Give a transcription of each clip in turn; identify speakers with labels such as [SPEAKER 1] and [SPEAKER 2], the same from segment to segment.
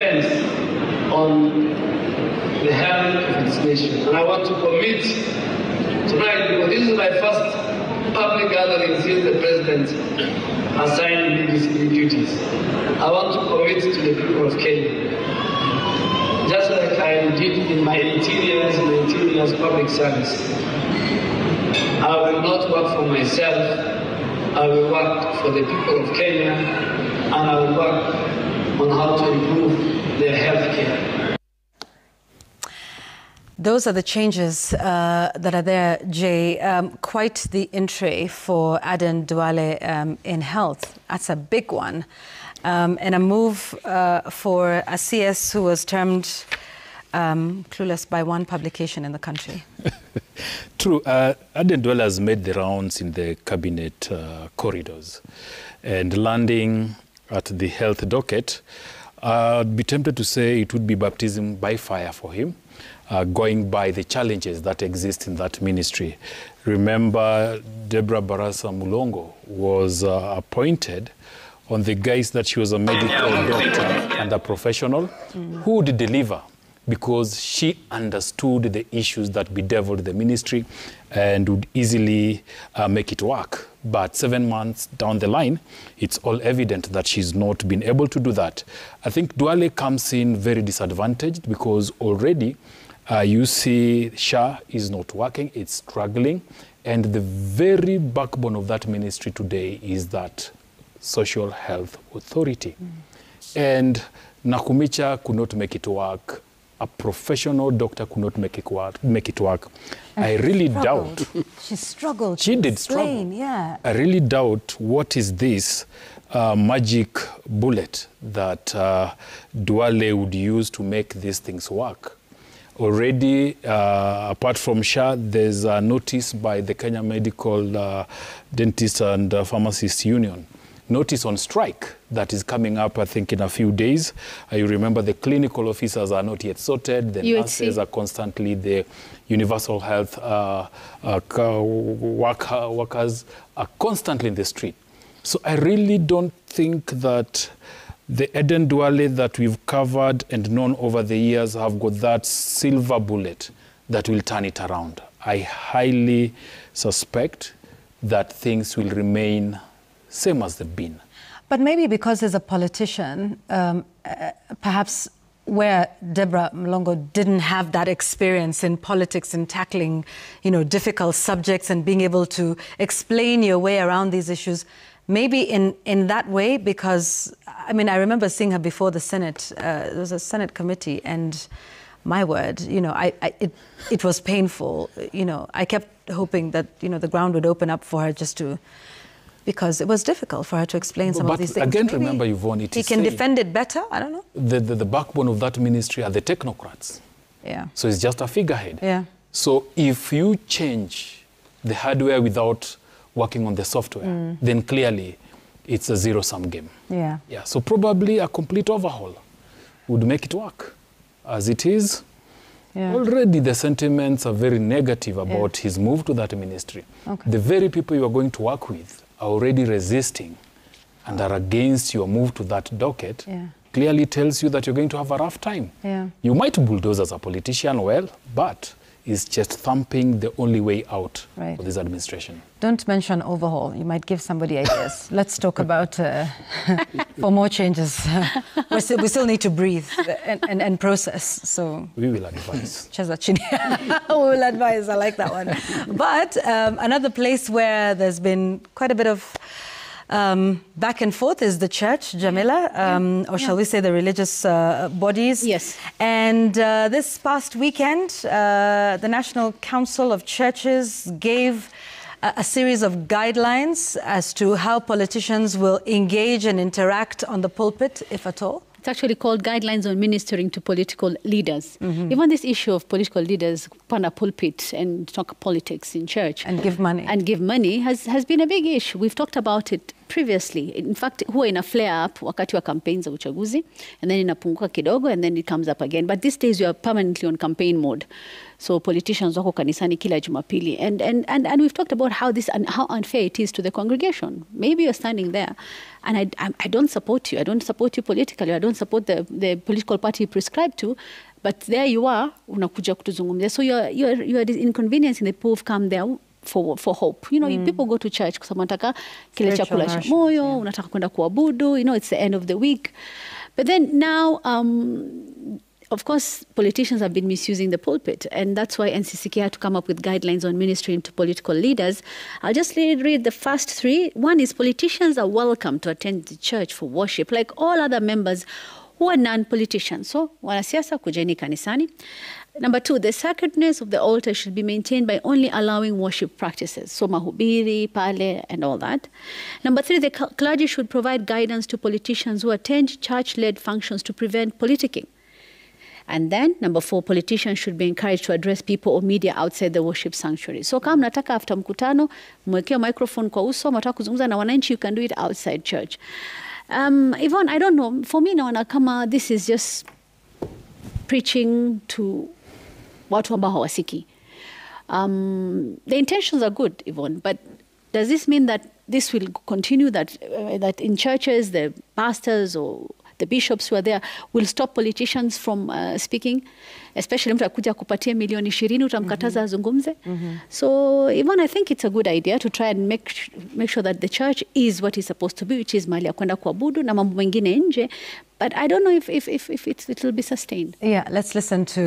[SPEAKER 1] on the health of its nation. And I want to commit tonight, because this is my first public gathering since the president assigned me these duties. I want to commit to the people of Kenya, just like I did in my 19 years public service. I will not work for myself. I will work for the people of Kenya, and I will work on how to improve their health care.
[SPEAKER 2] Those are the changes that are there, Jay. Quite the entree for Aden Duale in health. That's a big one. And a move for a CS who was termed clueless by one publication in the country.
[SPEAKER 3] True. Aden Duale has made the rounds in the cabinet corridors, and landing at the health docket, I'd be tempted to say it would be baptism by fire for him, going by the challenges that exist in that ministry. Remember, Deborah Barasa Mulongo was appointed on the guise that she was a medical doctor and a professional who would deliver, because she understood the issues that bedeviled the ministry and would easily make it work. But 7 months down the line, it's all evident that she's not been able to do that. I think Duale comes in very disadvantaged, because already you see SHA is not working, it's struggling, and the very backbone of that ministry today is that Social Health Authority. And Nakumicha could not make it work. A professional doctor could not make it work.
[SPEAKER 2] And
[SPEAKER 3] I really doubt.
[SPEAKER 2] She struggled.
[SPEAKER 3] She did struggle.
[SPEAKER 2] Yeah.
[SPEAKER 3] I really doubt what is this magic bullet that Duale would use to make these things work. Already, apart from SHA, there's a notice by the Kenya Medical Dentists and Pharmacists Union. Notice on strike that is coming up, I think, in a few days. You remember the clinical officers are not yet sorted. The nurses are constantly, the universal health workers are constantly in the street. So I really don't think that the Aden Duale that we've covered and known over the years have got that silver bullet that will turn it around. I highly suspect that things will remain same as they've been.
[SPEAKER 2] But maybe because as a politician, perhaps where Deborah Mulongo didn't have that experience in politics and tackling, difficult subjects and being able to explain your way around these issues, maybe in that way, because, I remember seeing her before the Senate. There was a Senate committee, and my word, it was painful. I kept hoping that, the ground would open up for her because it was difficult for her to explain some of these things.
[SPEAKER 3] Again, remember, Yvonne, it is
[SPEAKER 2] he can defend it better, I don't know.
[SPEAKER 3] The backbone of that ministry are the technocrats.
[SPEAKER 2] Yeah.
[SPEAKER 3] So it's just a figurehead.
[SPEAKER 2] Yeah.
[SPEAKER 3] So if you change the hardware without working on the software, then clearly it's a zero-sum game.
[SPEAKER 2] Yeah.
[SPEAKER 3] Yeah. So probably a complete overhaul would make it work. As it is, already the sentiments are very negative about his move to that ministry.
[SPEAKER 2] Okay.
[SPEAKER 3] The very people you are going to work with are already resisting and are against your move to that docket. Clearly tells you that you're going to have a rough time. You might bulldoze as a politician, but it's just thumping the only way out for this administration.
[SPEAKER 2] Don't mention overhaul. You might give somebody ideas. Let's talk about for more changes. We still need to breathe and process. So
[SPEAKER 3] we will advise.
[SPEAKER 2] We will advise. I like that one. But another place where there's been quite a bit of back and forth is the church, Jamila, or shall we say the religious bodies.
[SPEAKER 4] Yes.
[SPEAKER 2] And this past weekend, the National Council of Churches gave a series of guidelines as to how politicians will engage and interact on the pulpit, if at all.
[SPEAKER 4] It's actually called Guidelines on Ministering to Political Leaders. Even this issue of political leaders on a pulpit and talk politics in church.
[SPEAKER 2] And give money.
[SPEAKER 4] And give money has been a big issue. We've talked about it previously. In fact, huwa ina flare up wakati wa campaigns za uchaguzi, and then inapunguka kidogo, and then it comes up again. But these days, you are permanently on campaign mode. So politicians wako kanisani kila Jumapili. And we've talked about how unfair it is to the congregation. Maybe you're standing there, and I don't support you. I don't support you politically. I don't support the political party you prescribe to. But there you are, unakuja kutuzungumzia. So you're inconveniencing the poor who've come there for hope. You know, people go to church kwa sababu wanataka kile chakula cha moyo, unataka kwenda kuabudu, you know, it's the end of the week. But then now, of course, politicians have been misusing the pulpit, and that's why NCCK had to come up with guidelines on ministering to political leaders. I'll just read the first three. One is politicians are welcome to attend the church for worship, like all other members who are non-politicians. So, wanasiasa kujeni kanisani. Number two, the sacredness of the altar should be maintained by only allowing worship practices. So mahubiri, pale, and all that. Number three, the clergy should provide guidance to politicians who attend church-led functions to prevent politicking. And then, number four, politicians should be encouraged to address people or media outside the worship sanctuary. So kama mnataka after mkutano, mwekea microphone kwa uso, mnataka kuzungumza na wananchi, you can do it outside church. Yvonne, I don't know, for me naona kama this is just preaching to watu ambao hawasiki. The intentions are good, Yvonne, but does this mean that this will continue, that in churches, the pastors or the bishops who are there will stop politicians from speaking? Especially mtu akuja kupatia milioni 20 utamkataza azungumze. So even I think it's a good idea to try and make sure that the church is what it's supposed to be, which is mahali ya kwenda kuabudu na mambo mengine nje. But I don't know if it will be sustained.
[SPEAKER 2] Yeah, let's listen to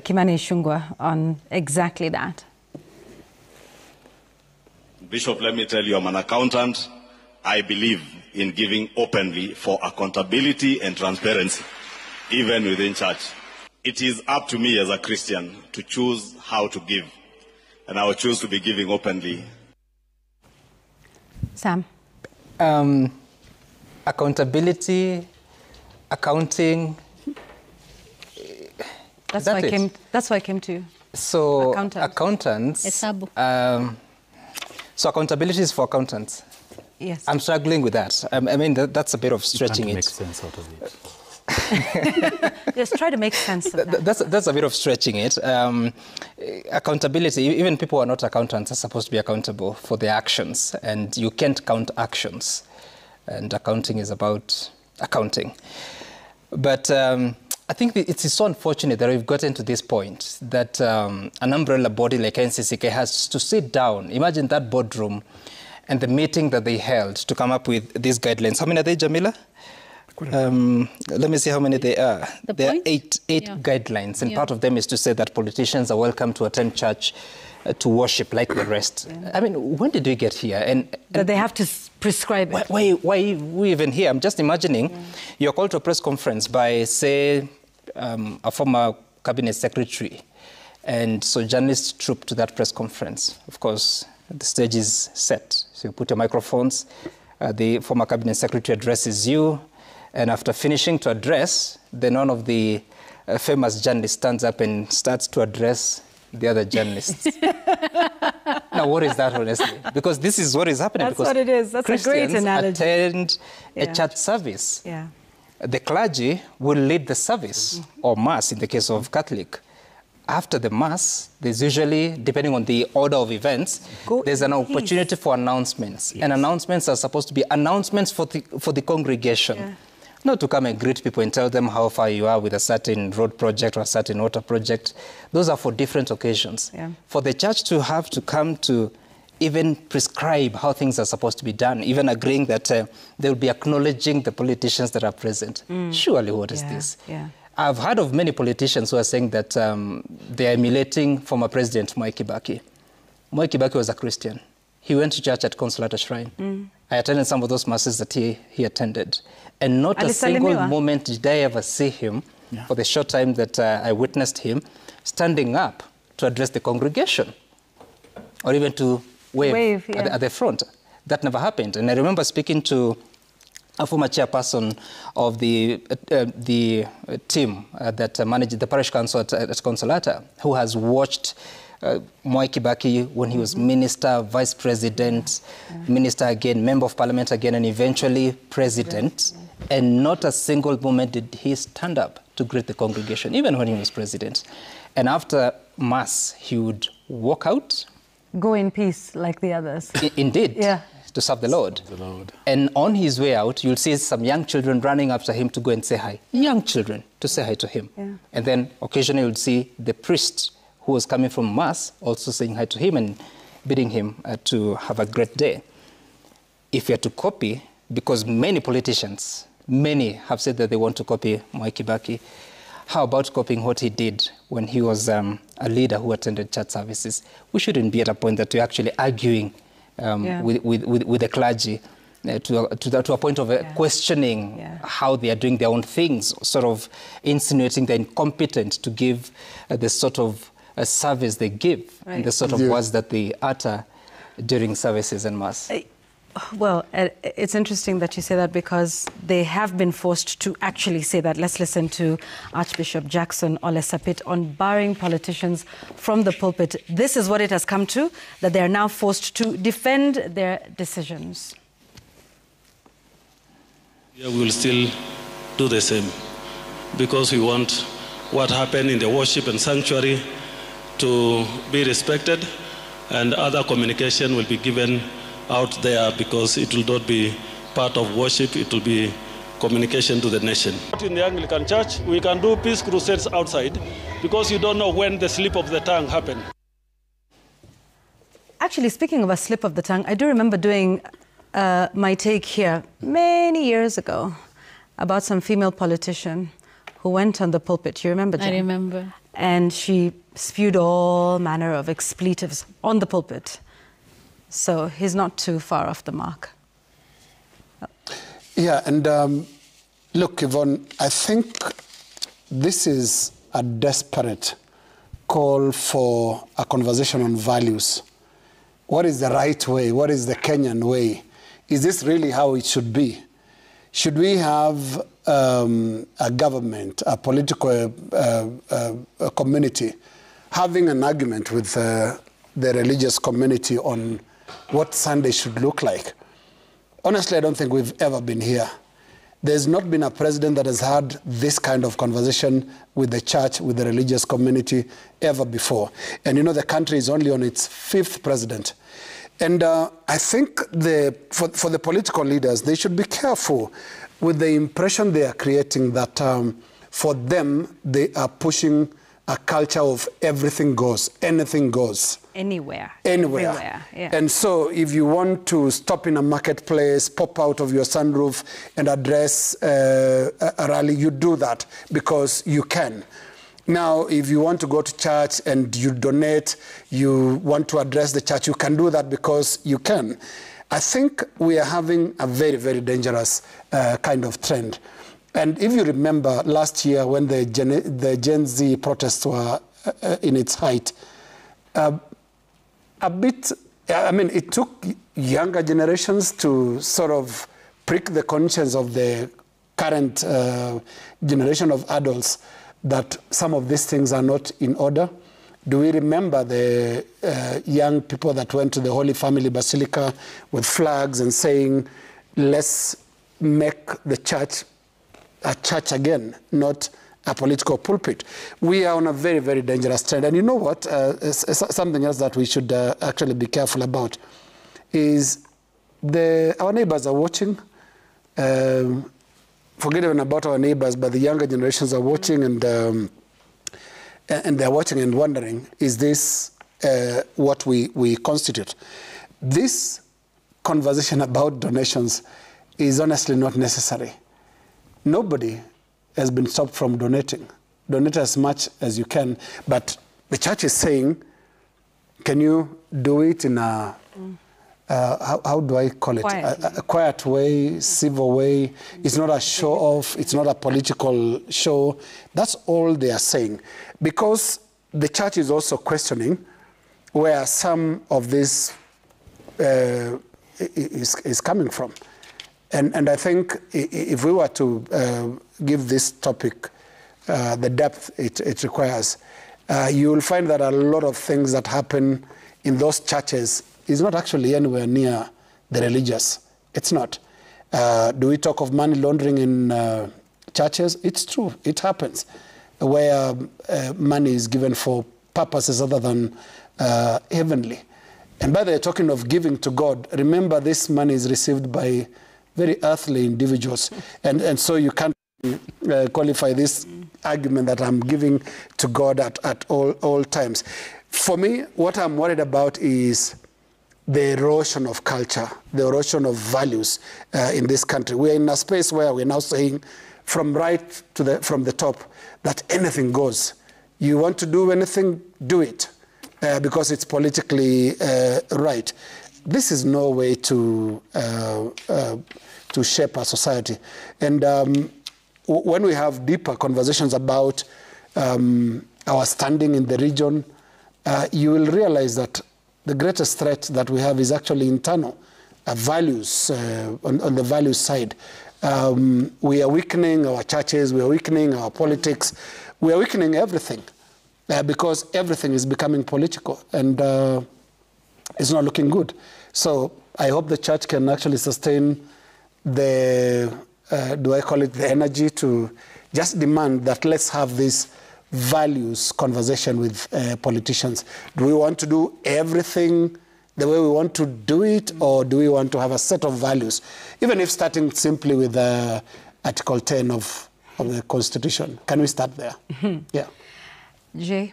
[SPEAKER 2] Kimani Ichung'wah on exactly that.
[SPEAKER 5] Bishop, let me tell you, I'm an accountant. I believe in giving openly for accountability and transparency, even within church. It is up to me as a Christian to choose how to give, and I will choose to be giving openly.
[SPEAKER 2] Sam?
[SPEAKER 6] Accountability, accounting.
[SPEAKER 2] That's why I came to you.
[SPEAKER 6] So
[SPEAKER 2] accountants.
[SPEAKER 6] So accountability is for accountants.
[SPEAKER 2] Yes.
[SPEAKER 6] I'm struggling with that. I mean, that's a bit of stretching it.
[SPEAKER 3] Make sense out of it.
[SPEAKER 2] Just try to make sense of that.
[SPEAKER 6] That's a bit of stretching it. Accountability, even people who are not accountants are supposed to be accountable for their actions, and you can't count actions. And accounting is about accounting. But I think it's so unfortunate that we've gotten to this point that an umbrella body like NCCK has to sit down. Imagine that boardroom and the meeting that they held to come up with these guidelines. How many are they, Jamila? Let me see how many they are. There are eight guidelines, and part of them is to say that politicians are welcome to attend church to worship like the rest. I mean, when did we get here? And
[SPEAKER 2] that they have to prescribe it.
[SPEAKER 6] Why we even here? I'm just imagining you're called to a press conference by, say, a former cabinet secretary, and so journalists troop to that press conference. Of course, the stage is set. So you put your microphones, the former cabinet secretary addresses you, and after finishing to address, then one of the famous journalists stands up and starts to address the other journalists. Now, what is that, honestly? Because this is what is happening.
[SPEAKER 2] That's what it is. That's a great analogy.
[SPEAKER 6] Attend a church service.
[SPEAKER 2] Yeah.
[SPEAKER 6] The clergy will lead the service, or mass in the case of Catholic. After the mass, there's usually, depending on the order of events, there's an opportunity for announcements. Yes. And announcements are supposed to be announcements for the congregation. Yeah. Not to come and greet people and tell them how far you are with a certain road project or a certain water project. Those are for different occasions. Yeah. For the church to have to come to even prescribe how things are supposed to be done, even agreeing that they will be acknowledging the politicians that are present. Surely, what is this? Yeah. I've heard of many politicians who are saying that they are emulating former President Mwai Kibaki. Mwai Kibaki was a Christian. He went to church at Consolata Shrine. I attended some of those masses that he attended. And not a single moment did I ever see him, for the short time that I witnessed him, standing up to address the congregation or even to wave at the front. That never happened. And I remember speaking to a former chairperson of the team that managed the parish council at Consolata, who has watched Mwai Kibaki when he was minister, vice president, minister again, member of parliament again, and eventually president. And not a single moment did he stand up to greet the congregation, even when he was president. And after Mass, he would walk out.
[SPEAKER 2] Go in peace like the others.
[SPEAKER 6] Indeed.
[SPEAKER 2] Yeah.
[SPEAKER 6] To serve the Lord. And on his way out, you'll see some young children running after him to go and say hi. Young children to say hi to him. Yeah. And then occasionally you'll see the priest who was coming from Mass also saying hi to him and bidding him to have a great day. If you're to copy, because many politicians, many have said that they want to copy Mwai Kibaki, how about copying what he did when he was a leader who attended church services? We shouldn't be at a point that we're actually arguing with the clergy to a point of questioning how they are doing their own things, sort of insinuating they're incompetent to give the sort of service they give and the sort of words that they utter during services and Mass.
[SPEAKER 2] Well, it's interesting that you say that because they have been forced to actually say that. Let's listen to Archbishop Jackson Ole Sapit on barring politicians from the pulpit. This is what it has come to, that they are now forced to defend their decisions.
[SPEAKER 7] Yeah, we will still do the same because we want what happened in the worship and sanctuary to be respected, and other communication will be given out there because it will not be part of worship, it will be communication to the nation. In the Anglican Church, we can do peace crusades outside because you don't know when the slip of the tongue happened.
[SPEAKER 2] Actually, speaking of a slip of the tongue, I do remember doing my take here many years ago about some female politician who went on the pulpit. You remember, Jen?
[SPEAKER 4] I remember.
[SPEAKER 2] And she spewed all manner of expletives on the pulpit. So he's not too far off the mark.
[SPEAKER 8] Yeah, and look, Yvonne, I think this is a desperate call for a conversation on values. What is the right way? What is the Kenyan way? Is this really how it should be? Should we have a government, a political community, having an argument with the religious community on what Sunday should look like? Honestly, I don't think we've ever been here. There's not been a president that has had this kind of conversation with the church, with the religious community ever before. And you know, the country is only on its 5th president. And I think for the political leaders, they should be careful with the impression they are creating that for them, they are pushing a culture of everything goes, anything goes.
[SPEAKER 2] Anywhere.
[SPEAKER 8] Anywhere.
[SPEAKER 2] Everywhere, yeah.
[SPEAKER 8] And so if you want to stop in a marketplace, pop out of your sunroof and address a rally, you do that because you can. Now, if you want to go to church and you donate, you want to address the church, you can do that because you can. I think we are having a very, very dangerous kind of trend. And if you remember last year when the Gen Z protests were in its height, it took younger generations to sort of prick the conscience of the current generation of adults that some of these things are not in order. Do we remember the young people that went to the Holy Family Basilica with flags and saying, let's make the church a church again, not a political pulpit? We are on a very, very dangerous trend. And you know what? Something else that we should actually be careful about is our neighbors are watching. Forget even about our neighbors, but the younger generations are watching, and they're watching and wondering, is this what we constitute? This conversation about donations is honestly not necessary. Nobody has been stopped from donating. Donate as much as you can, but the church is saying, can you do it in a, how do I call it? A quiet way, civil way. It's not a show-off. It's not a political show. That's all they are saying. Because the church is also questioning where some of this is coming from. And I think if we were to give this topic the depth it requires, you will find that a lot of things that happen in those churches is not actually anywhere near the religious. It's not. Do we talk of money laundering in churches? It's true. It happens, where money is given for purposes other than heavenly. And by the way, talking of giving to God, remember this money is received by very earthly individuals. And so you can't qualify this argument that I'm giving to God at all times. For me, what I'm worried about is the erosion of culture, the erosion of values in this country. We're in a space where we're now saying from the top that anything goes. You want to do anything, do it, because it's politically right. This is no way to shape our society. And when we have deeper conversations about our standing in the region, you will realize that the greatest threat that we have is actually internal, values, on the values side. We are weakening our churches, we are weakening our politics, we are weakening everything because everything is becoming political and it's not looking good. So I hope the church can actually sustain the, do I call it the energy to just demand that let's have this values conversation with politicians. Do we want to do everything the way we want to do it, or do we want to have a set of values, even if starting simply with Article 10 of the Constitution? Can we start there? Mm-hmm. Yeah.
[SPEAKER 2] Jay?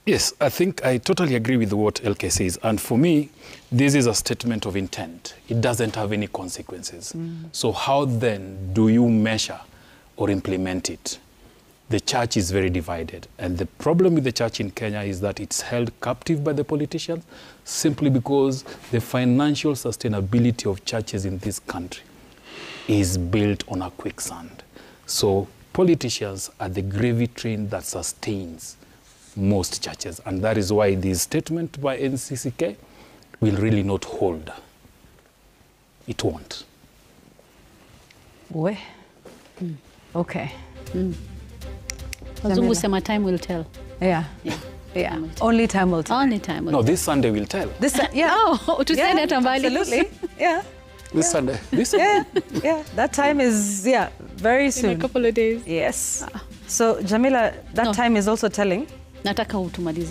[SPEAKER 3] Yes, I think I totally agree with what LK says. And for me, this is a statement of intent. It doesn't have any consequences. So how then do you measure or implement it? The church is very divided. And the problem with the church in Kenya is that it's held captive by the politicians simply because the financial sustainability of churches in this country is built on a quicksand. So politicians are the gravy train that sustains most churches. And that is why this statement by NCCK will really not hold. It won't.
[SPEAKER 2] Okay.
[SPEAKER 4] Wazungu sema time will tell.
[SPEAKER 2] Yeah. Yeah. Only time will tell.
[SPEAKER 4] Only time will tell.
[SPEAKER 3] No, this Sunday will tell.
[SPEAKER 2] This, yeah.
[SPEAKER 4] Oh, to say that mbali.
[SPEAKER 2] Absolutely. Yeah.
[SPEAKER 8] This Sunday.
[SPEAKER 3] This Sunday.
[SPEAKER 2] Yeah. That time is, very soon.
[SPEAKER 4] In a couple of days.
[SPEAKER 2] Yes. So, Jamila, that time is also telling.
[SPEAKER 4] Nataka utumalizie.